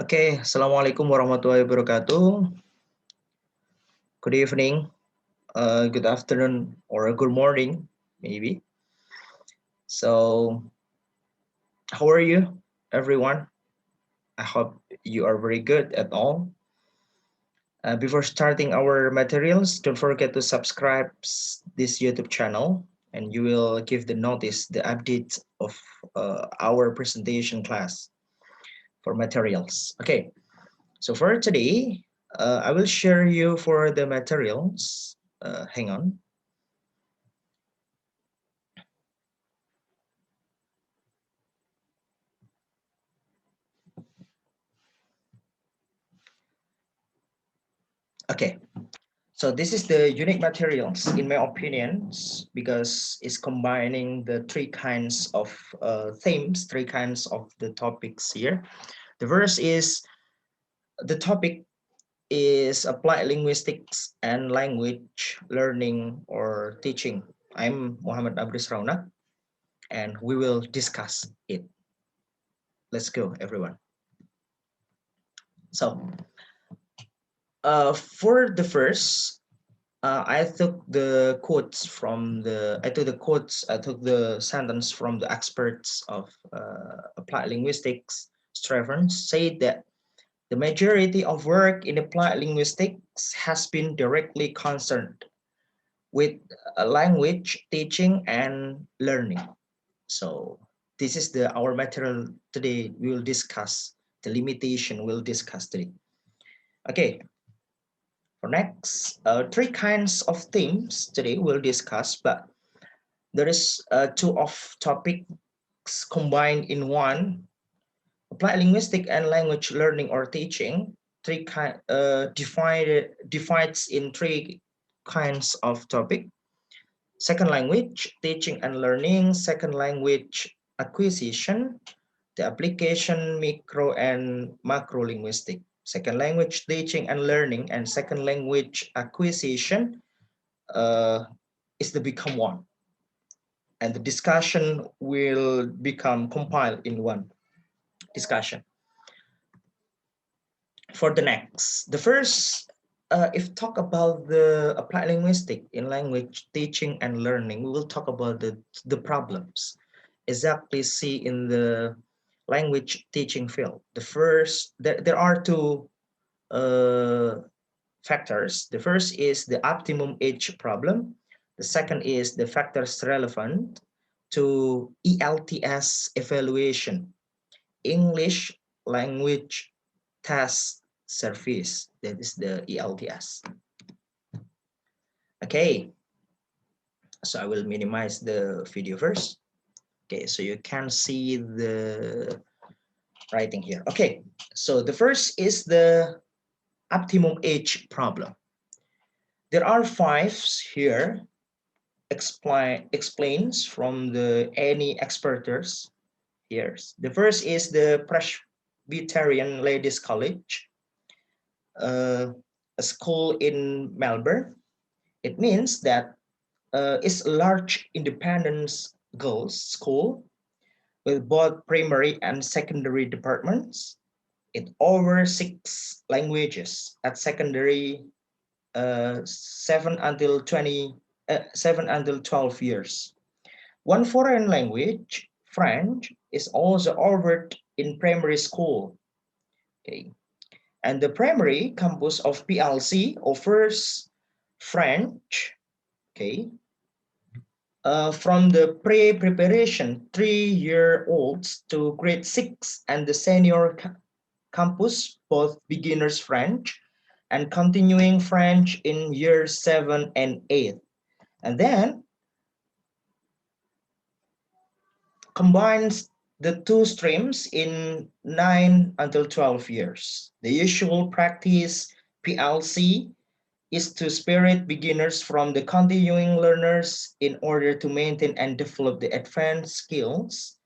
Okay, Assalamualaikum warahmatullahi wabarakatuh. Good evening, good afternoon, or good morning, maybe. So, how are you, everyone? I hope you are very good at all. Before starting our materials, don't forget to subscribe this YouTube channel, and you will give the notice, the update of our presentation class for materials. Okay, so for today, I will share you for the materials. Hang on. Okay, so this is the unique materials in my opinions because it's combining the three kinds of themes, three kinds of the topics here. The first is the topic is applied linguistics and language learning or teaching. I'm Muhammad Nabriis Raunaq, and we will discuss it. Let's go, everyone. So, for the first, I took the quotes from I took the sentence from the experts of applied linguistics. Strevens said that the majority of work in applied linguistics has been directly concerned with language teaching and learning. So this is our material today. We will discuss the limitation. We'll discuss today. Okay. For next, three kinds of themes today we'll discuss, but there is two of topics combined in one. Applied linguistic and language learning or teaching, divides in three kinds of topic. Second language, teaching and learning. Second language, acquisition. The application, micro and macro linguistic. Second language, teaching and learning, and second language acquisition is the become one. And the discussion will become compiled in one discussion. For the next, the first, if talk about the applied linguistic in language teaching and learning, we will talk about the problems exactly see in the language teaching field. The first, there are two factors. The first is the optimum age problem. The second is the factors relevant to ELTS evaluation, English Language Test Service. That is the ELTS. Okay, so I will minimize the video first. Okay, so you can see the writing here. Okay, so the first is the optimum age problem. There are five here explains from the any experters here. The first is the Presbyterian Ladies College, a school in Melbourne. It means that it's a large independent girls school with both primary and secondary departments. It over 6 languages at secondary, 7 until 12 years. One foreign language, French, is also offered in primary school. Okay, and the primary campus of PLC offers French. Okay, from the pre-preparation 3-year-olds to grade 6 and the senior campus, both beginners French and continuing French in year 7 and 8. And then combines the two streams in 9 until 12 years. The usual practice PLC is to spirit beginners from the continuing learners in order to maintain and develop the advanced skills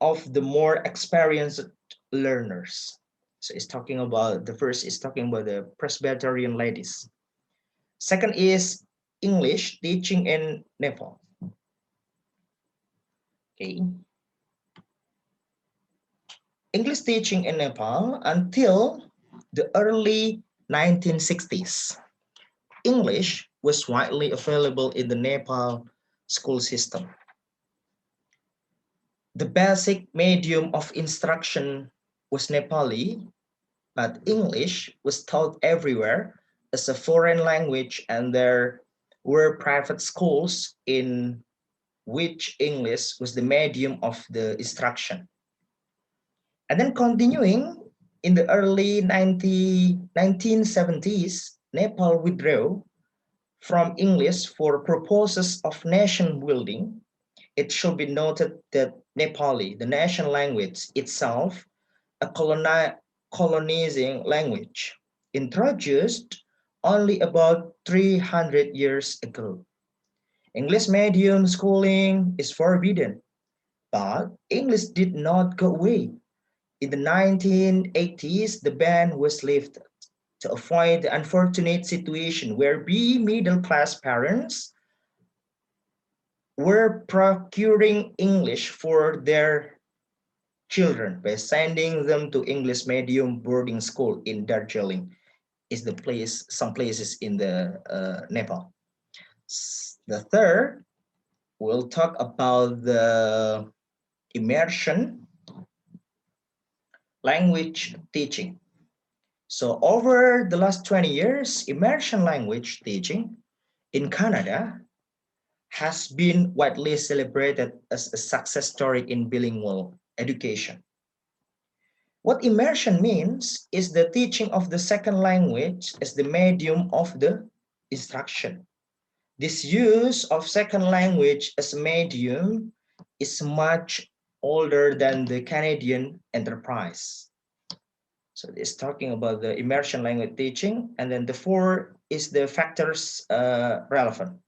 of the more experienced learners. So it's talking about, the first is talking about the Presbyterian ladies. Second is English teaching in Nepal. Okay. English teaching in Nepal until the early 1960s. English was widely available in the Nepal school system. The basic medium of instruction was Nepali, but English was taught everywhere as a foreign language, and there were private schools in which English was the medium of the instruction. And then continuing in the early 1970s, Nepal withdrew from English for purposes of nation building. It should be noted that Nepali, the national language itself, a colonizing language, introduced only about 300 years ago. English medium schooling is forbidden, but English did not go away. In the 1980s, the ban was lifted to avoid the unfortunate situation where middle-class parents were procuring English for their children by sending them to English medium boarding school in Darjeeling, is the place, some places in the Nepal. The third, we'll talk about the immersion language teaching. So over the last 20 years, immersion language teaching in Canada has been widely celebrated as a success story in bilingual education. What immersion means is the teaching of the second language as the medium of the instruction. This use of second language as a medium is much older than the Canadian enterprise. So it's talking about the immersion language teaching, and then the four is the factors relevant.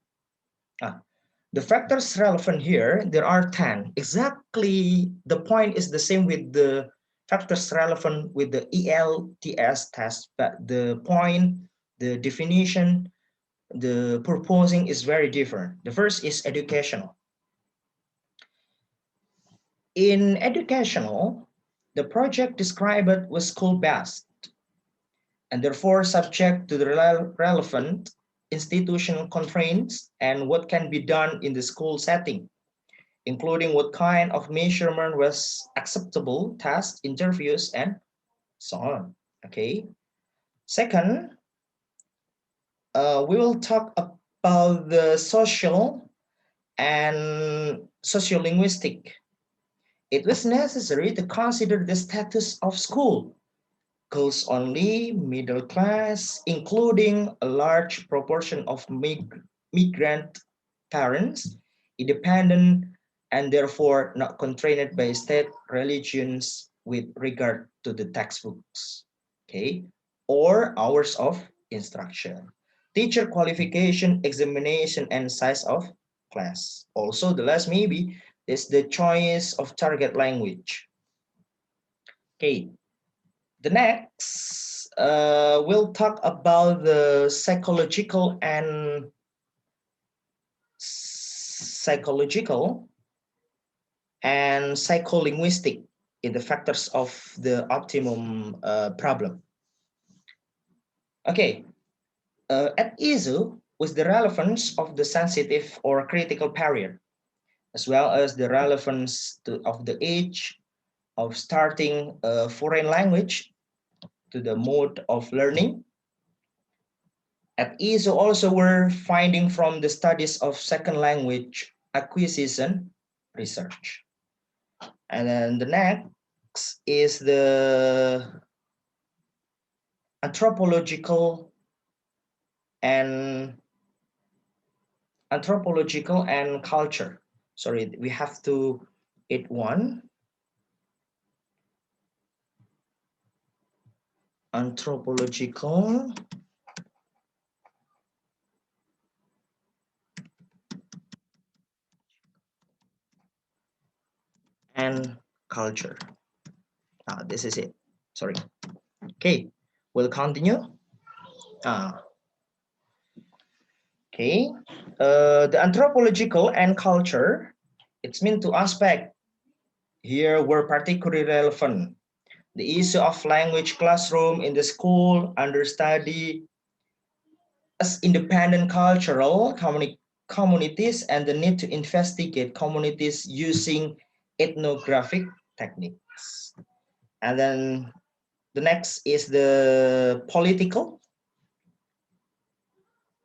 The factors relevant here, there are 10. Exactly, the point is the same with the factors relevant with the ELTS test, but the point, the definition, the proposing is very different. The first is educational. In educational, the project described was school-based and therefore subject to the relevant institutional constraints and what can be done in the school setting, including what kind of measurement was acceptable, tests, interviews, and so on. Okay. Second, we will talk about the social and sociolinguistic. It was necessary to consider the status of school, girls only, middle class, including a large proportion of migrant parents, independent, and therefore not constrained by state religions with regard to the textbooks, okay, or hours of instruction, teacher qualification, examination, and size of class. Also, the last maybe is the choice of target language. Okay, the next, we'll talk about the psychological and psycholinguistic in the factors of the optimum problem. Okay, at issue was the relevance of the sensitive or critical period, as well as the relevance of the age of starting a foreign language to the mode of learning. At issue also were finding from the studies of second language acquisition research. And then the next is the anthropological and culture. Sorry, we have to add one. Anthropological and culture. This is it. Sorry. Okay, we'll continue. Okay, the anthropological and culture, it's meant to aspect here were particularly relevant. The issue of language classroom in the school, understudy as independent cultural communities, and the need to investigate communities using ethnographic techniques. And then the next is the political.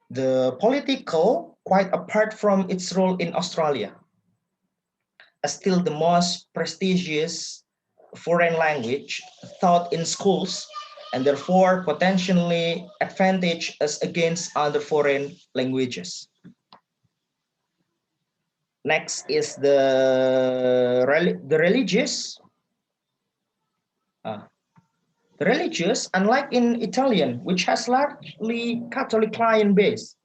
The political, quite apart from its role in Australia, is still the most prestigious foreign language taught in schools, and therefore potentially advantage us against other foreign languages. Next is the religious. The religious, unlike in Italian, which has largely Catholic client base,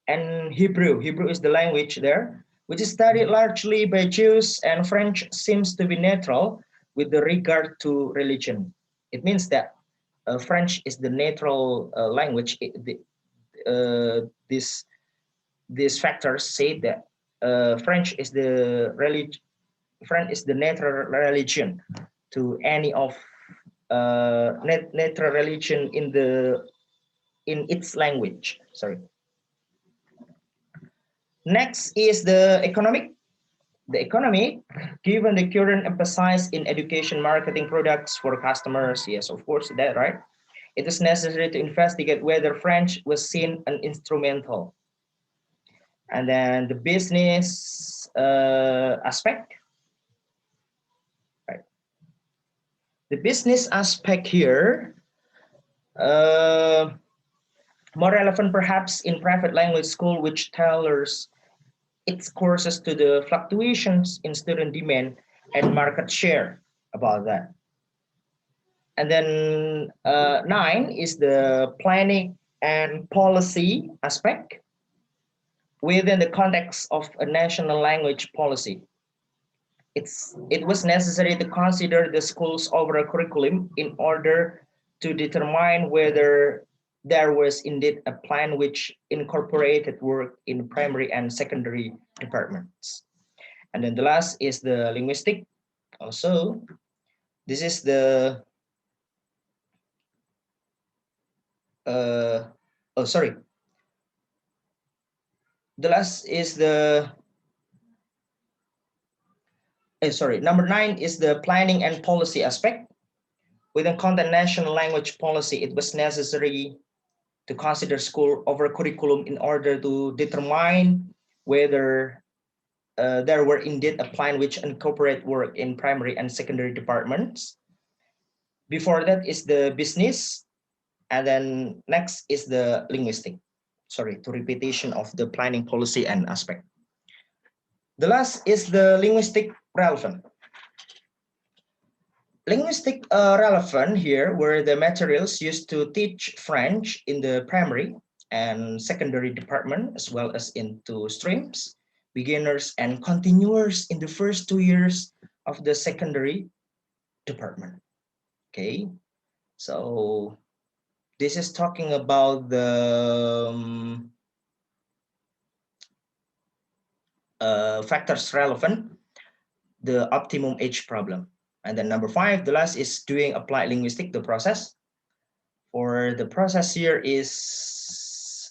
and Hebrew is the language there, which is studied largely by Jews, and French seems to be neutral with the regard to religion. It means that French is the neutral language. These factors say that French is the neutral religion to any of neutral religion in its language. Sorry. Next is the economic. The economic, given the current emphasis in education marketing products for customers, yes, of course, that right. It is necessary to investigate whether French was seen an instrumental. And then the business aspect. Right. The business aspect here, more relevant perhaps in private language school, which tailors its courses to the fluctuations in student demand and market share about that. And then 9 is the planning and policy aspect within the context of a national language policy. It was necessary to consider the school's overall curriculum in order to determine whether there was indeed a plan which incorporated work in primary and secondary departments. And then the last is the linguistic. Also, this is the sorry. The last is the number 9 is the planning and policy aspect. Within content national language policy, it was necessary to consider school over curriculum in order to determine whether there were indeed a plan which incorporate work in primary and secondary departments. Before that is the business, and then next is the linguistic. Sorry, to repetition of the planning policy and aspect. The last is the linguistic relevant. Linguistic relevant here were the materials used to teach French in the primary and secondary department, as well as into streams, beginners and continuers in the first 2 years of the secondary department. Okay, so this is talking about the factors relevant, the optimum age problem. And then number 5, the last is doing applied linguistic, the process. For the process here is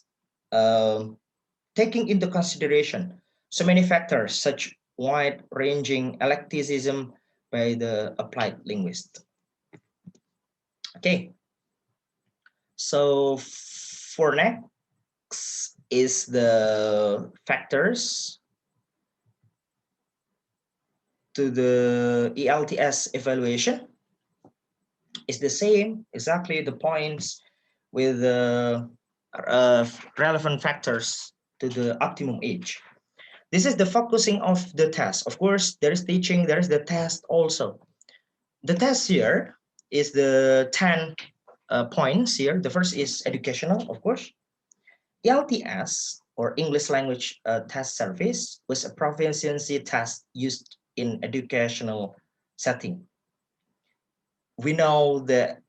taking into consideration so many factors, such wide-ranging eclecticism by the applied linguist. Okay, so for next is the factors to the ELTS evaluation. Is the same, exactly the points with the relevant factors to the optimum age. This is the focusing of the test. Of course, there is teaching, there is the test also. The test here is the 10 points here. The first is educational, of course. ELTS, or English Language Test Service, was a proficiency test used in educational setting. We know that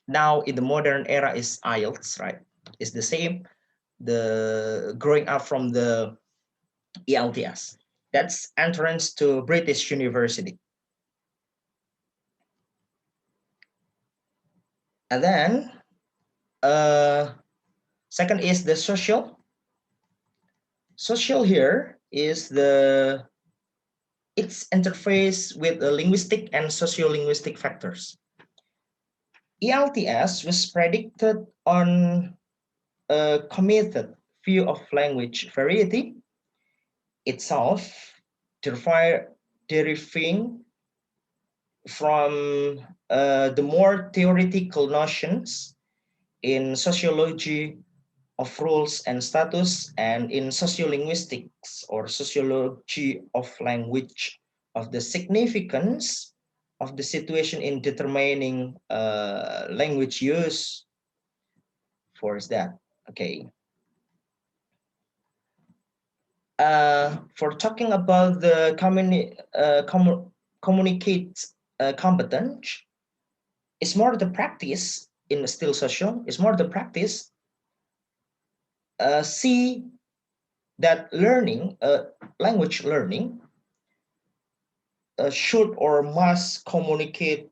now in the modern era is IELTS, right? It's the same, the growing up from the ELTS. That's entrance to British University. And then second is the social. Social here is its interface with the linguistic and sociolinguistic factors. ELTS was predicted on a committed view of language variety itself, deriving from the more theoretical notions in sociology of rules and status, and in sociolinguistics or sociology of language, of the significance of the situation in determining language use. For that, okay. For talking about the communicate competence, it's more the practice in still social. It's more the practice. See that learning, language learning, should or must communicate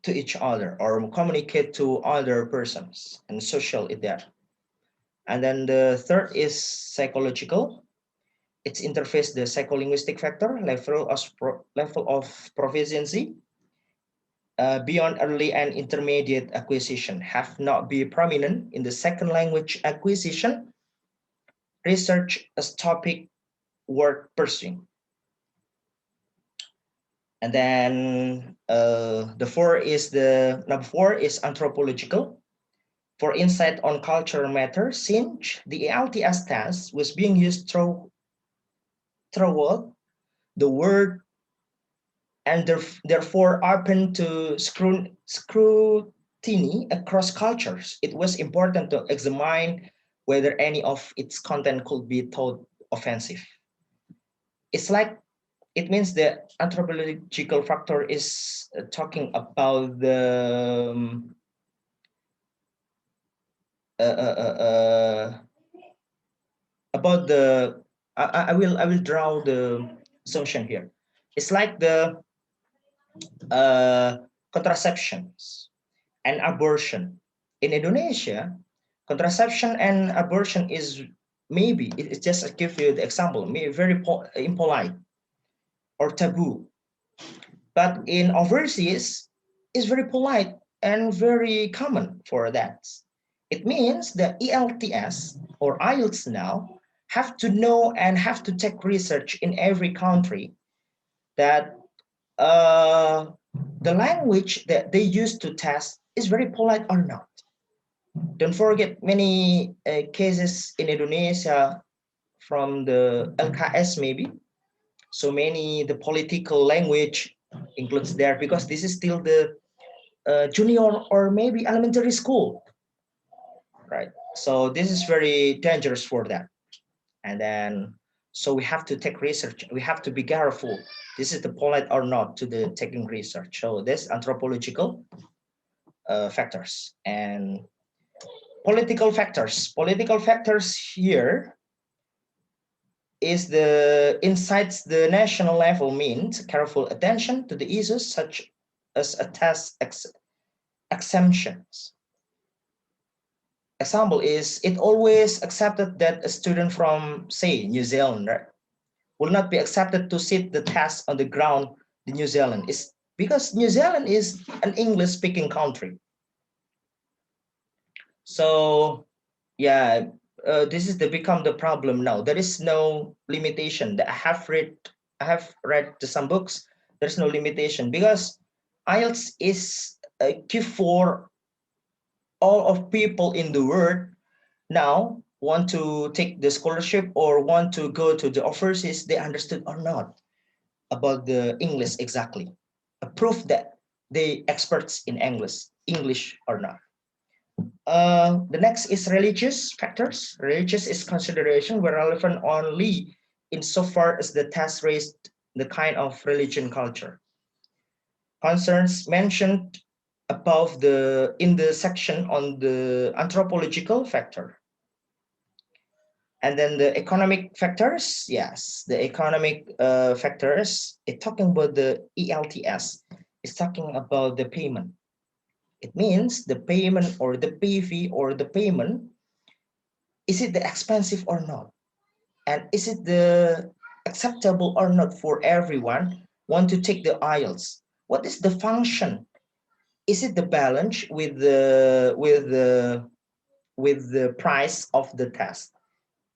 to each other or communicate to other persons and social in that. And then the third is psychological. It's interface the psycholinguistic factor, level of proficiency beyond early and intermediate acquisition have not been prominent in the second language acquisition research as topic worth pursuing. And then number four is anthropological. For insight on cultural matters, since the ALTS test was being used throughout the world and therefore open to scrutiny across cultures, it was important to examine whether any of its content could be thought offensive. It's like, it means the anthropological factor is talking about the about the I will draw the assumption here. It's like the contraceptions and abortion in Indonesia. Contraception and abortion is maybe it's just to give you the example, maybe very impolite or taboo, but in overseas is very polite and very common for that. It means the ELTS or IELTS now have to know and have to take research in every country that the language that they use to test is very polite or not. Don't forget many cases in Indonesia from the LKS maybe. So many the political language includes there because this is still the junior or maybe elementary school, right? So this is very dangerous for that. And then, so we have to take research. We have to be careful. This is the polite or not to the taking research. So this anthropological factors and political factors. Political factors here is the insights the national level means careful attention to the issues such as a test exemptions. Example is it always accepted that a student from, say, New Zealand, right, will not be accepted to sit the test on the ground in New Zealand. Is because New Zealand is an English-speaking country. So, yeah, this is become the problem now. There is no limitation. I have read some books. There's no limitation because IELTS is a key for all of people in the world now want to take the scholarship or want to go to the overseas. They understood or not about the English exactly. A proof that they experts in English or not. The next is religious factors. Religious is consideration were relevant only insofar as the test raised the kind of religion culture. Concerns mentioned above in the section on the anthropological factor. And then the economic factors, yes, the economic factors, it's talking about the ELTS, it's talking about the payment. It means the payment or the PV or the payment, is it the expensive or not? And is it the acceptable or not for everyone want to take the IELTS? What is the function? Is it the balance with the price of the test?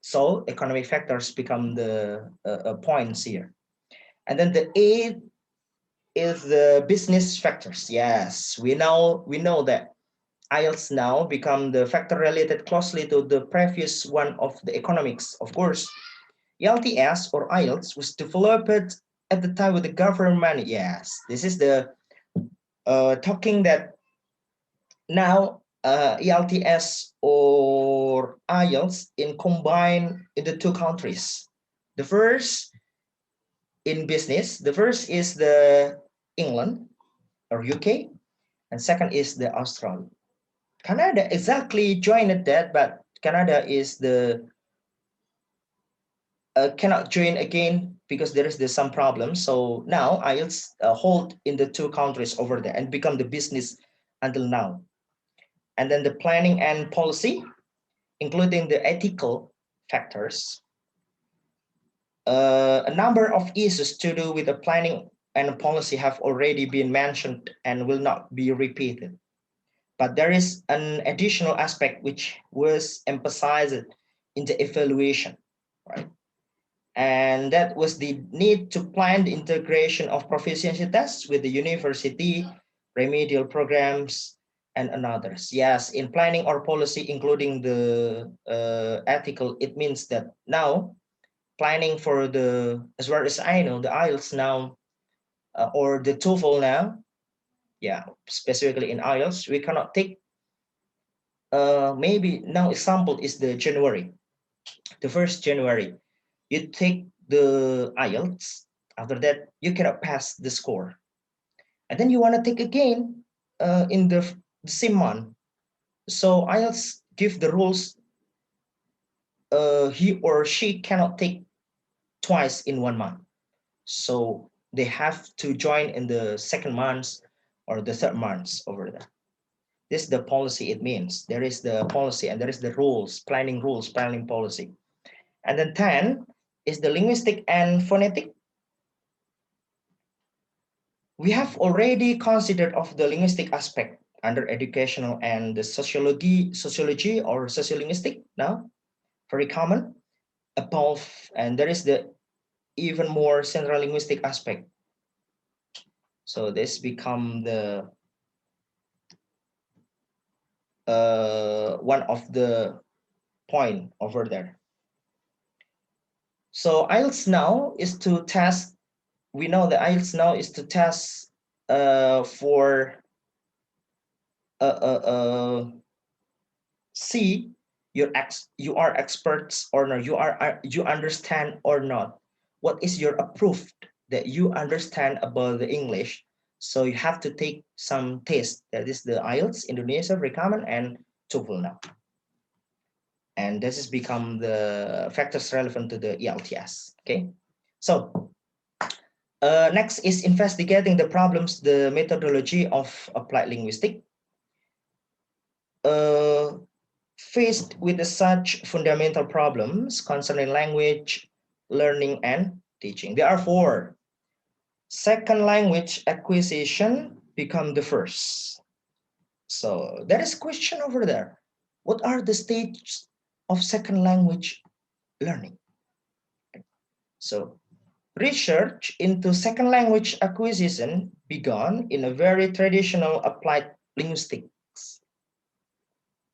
So economic factors become the points here. And then the A is the business factors. Yes, we know that IELTS now become the factor related closely to the previous one of the economics. Of course, ELTS or IELTS was developed at the time with the government. Yes, this is the talking that now ELTS or IELTS in combine in the two countries. The first in business, the first is the England or UK, and second is the Australia. Canada exactly joined that, but Canada is the cannot join again because there is some problem. So now IELTS hold in the two countries over there and become the business until now. And then the planning and policy, including the ethical factors. A number of issues to do with the planning and policy have already been mentioned and will not be repeated. But there is an additional aspect which was emphasized in the evaluation, right? And that was the need to plan the integration of proficiency tests with the university, remedial programs, and others. Yes, in planning or policy, including the ethical, it means that now planning for the, as far as I know, the IELTS now, or the TOEFL now, yeah, specifically in IELTS, we cannot take, maybe now example is the January, the 1st January, you take the IELTS, after that, you cannot pass the score. And then you want to take again in the same month. So IELTS give the rules, he or she cannot take twice in 1 month. So they have to join in the second month or the third month over there. This is the policy it means. There is the policy and there is the rules, planning policy. And then 10 is the linguistic and phonetic. We have already considered of the linguistic aspect under educational and the sociology or sociolinguistic now, very common above, and there is the even more central linguistic aspect. So this become the one of the point over there. So IELTS now is to test, we know the IELTS now is to test for see you are experts or not, you understand or not, what is your approved that you understand about the English. So you have to take some test, that is the IELTS, Indonesia, very common, and TOEFL now. And this has become the factors relevant to the ELTS. Okay, so next is investigating the problems, the methodology of applied linguistics. Faced with such fundamental problems concerning language, learning, and teaching, there are 4. Second language acquisition become the first. So there is question over there. What are the stages of second language learning? So research into second language acquisition began in a very traditional applied linguistics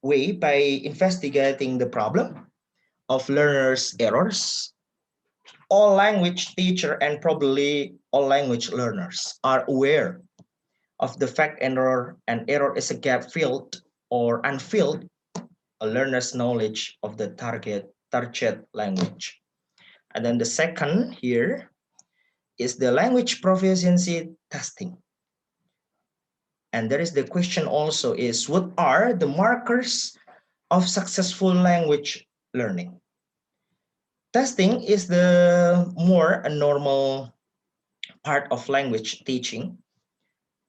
way by investigating the problem of learners' errors. All language teacher and probably all language learners are aware of the fact error, and error is a gap filled or unfilled a learner's knowledge of the target language. And then the second here is the language proficiency testing. And there is the question also is, what are the markers of successful language learning? Testing is the more a normal part of language teaching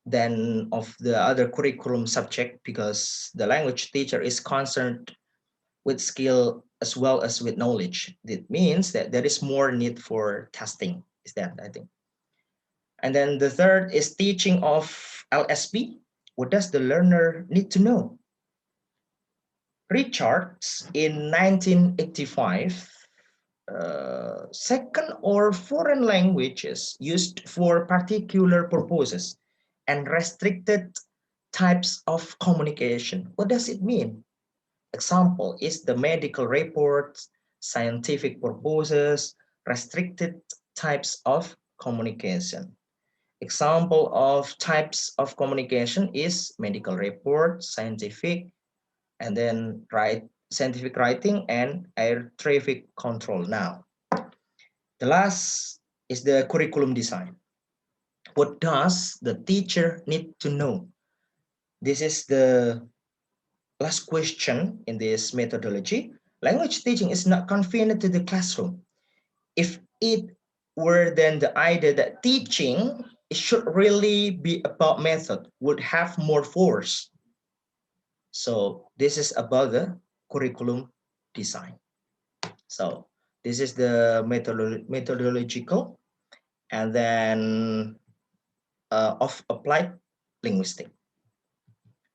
than of the other curriculum subject, because the language teacher is concerned with skill as well as with knowledge. It means that there is more need for testing, is that, I think. And then the third is teaching of LSP. What does the learner need to know? Richards in 1985, second or foreign languages used for particular purposes and restricted types of communication. What does it mean? Example is the medical reports, scientific purposes, restricted types of communication. Example of types of communication is medical report, scientific, and then scientific writing and air traffic control. Now, the last is the curriculum design. What does the teacher need to know? This is the last question in this methodology. Language teaching is not confined to the classroom. If it were, then the idea that teaching it should really be about method would have more force. So this is about the curriculum design. So this is the methodological and then of applied linguistics.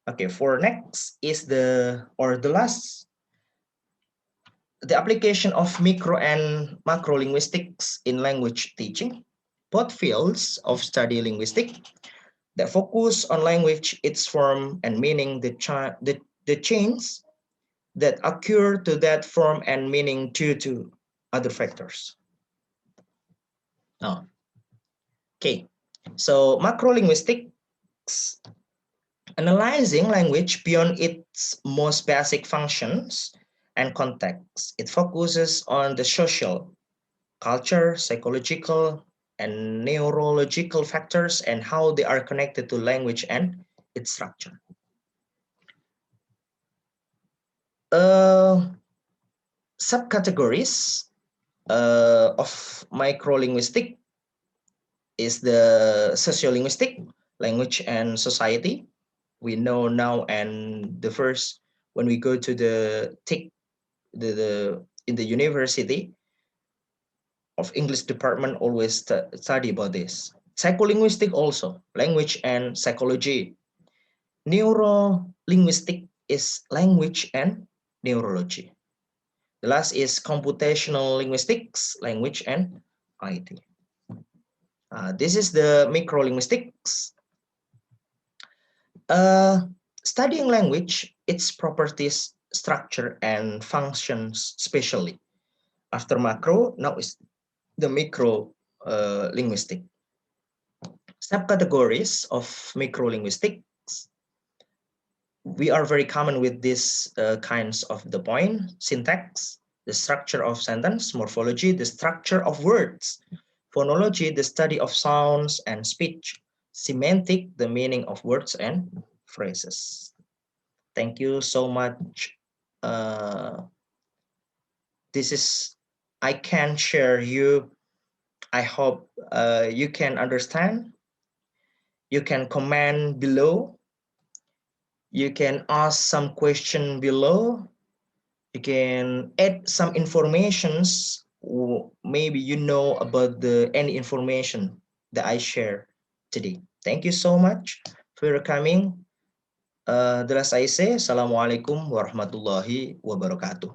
Okay, for next is the last, the application of micro and macro linguistics in language teaching. Both fields of study linguistics that focus on language, its form and meaning, the change that occur to that form and meaning due to other factors. Oh, okay, so macro linguistics, analyzing language beyond its most basic functions and context. It focuses on the social, culture, psychological, and neurological factors and how they are connected to language and its structure. Subcategories of microlinguistic is the sociolinguistic, language and society. We know now, and the first when we go to the in the university of English department always study about this. Psycholinguistic also, language and psychology. Neuro-linguistic is language and neurology. The last is computational linguistics, language and IT. This is the microlinguistics. Studying language, its properties, structure, and functions specially. After macro, now is the micro linguistic. Subcategories of microlinguistics. We are very common with these kinds of the point: syntax, the structure of sentence; morphology, the structure of words; phonology, the study of sounds and speech; semantic, the meaning of words and phrases. Thank you so much. This is, I can share you. I hope you can understand. You can comment below. You can ask some question below. You can add some informations. Maybe you know about any information that I share today. Thank you so much for your coming. The last I say, Assalamualaikum warahmatullahi wabarakatuh.